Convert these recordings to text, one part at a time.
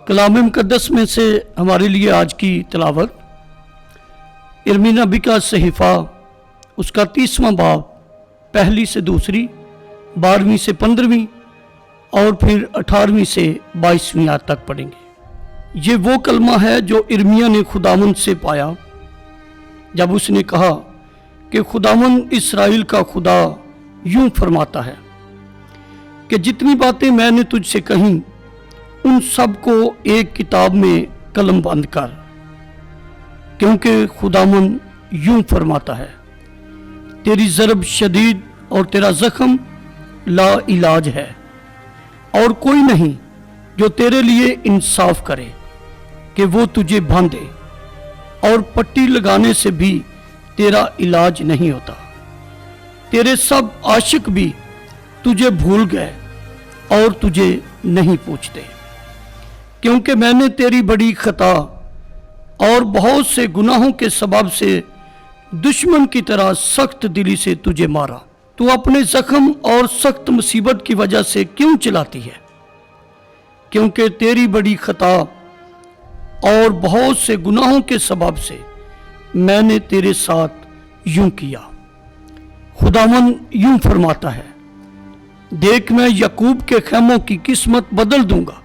कलाम मुक़द्दस में से हमारे लिए आज की तिलावत इर्मी नबी का सहीफ़ा उसका 30वां बाब पहली से दूसरी, 12वीं से 15वीं और फिर 18वीं से 22वीं आयत तक पढ़ेंगे। ये वो कलमा है जो इर्मिया ने खुदावंद से पाया जब उसने कहा कि खुदावंद इस्राएल का खुदा यूं फरमाता है कि जितनी बातें मैंने तुझसे कहीं उन सब को एक किताब में कलम बंद कर, क्योंकि खुदावंद यूं फरमाता है, तेरी ज़रब शदीद और तेरा ज़ख्म ला इलाज है, और कोई नहीं जो तेरे लिए इंसाफ करे कि वो तुझे बांधे, और पट्टी लगाने से भी तेरा इलाज नहीं होता। तेरे सब आशिक भी तुझे भूल गए और तुझे नहीं पूछते, क्योंकि मैंने तेरी बड़ी खता और बहुत से गुनाहों के सबब से दुश्मन की तरह सख्त दिली से तुझे मारा। तू अपने जख्म और सख्त मुसीबत की वजह से क्यों चिल्लाती है? क्योंकि तेरी बड़ी खता और बहुत से गुनाहों के सबब से मैंने तेरे साथ यूं किया। खुदावंद यूं फरमाता है, देख मैं याकूब के खैमों की किस्मत बदल दूंगा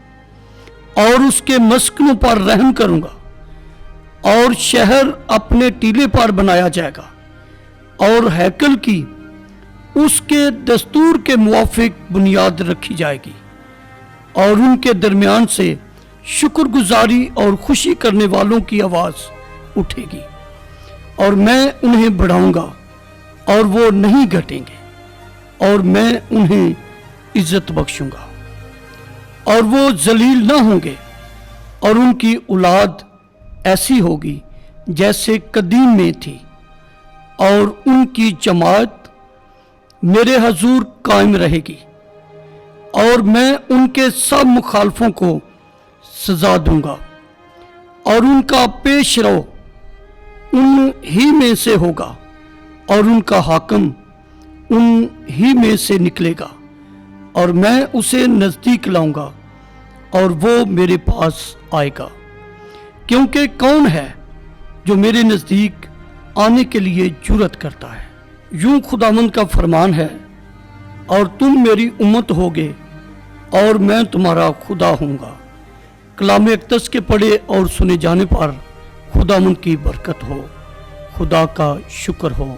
और उसके मस्कनों पर रहम करूंगा, और शहर अपने टीले पर बनाया जाएगा और हैकल की उसके दस्तूर के मुआफिक बुनियाद रखी जाएगी, और उनके दरमियान से शुक्रगुजारी और खुशी करने वालों की आवाज़ उठेगी, और मैं उन्हें बढ़ाऊंगा और वो नहीं घटेंगे, और मैं उन्हें इज्जत बख्शूंगा और वो जलील ना होंगे, और उनकी औलाद ऐसी होगी जैसे कदीम में थी, और उनकी जमात मेरे हजूर कायम रहेगी, और मैं उनके सब मुखालफों को सजा दूंगा, और उनका पेशरो उन ही में से होगा, और उनका हाकिम उन ही में से निकलेगा, और मैं उसे नज़दीक लाऊंगा और वो मेरे पास आएगा। क्योंकि कौन है जो मेरे नज़दीक आने के लिए जुर्रत करता है? यूं खुदावंद का फरमान है, और तुम मेरी उम्मत होगे और मैं तुम्हारा खुदा हूँगा। कलाम मुक़द्दस के पढ़े और सुने जाने पर खुदावंद की बरकत हो। खुदा का शुक्र हो।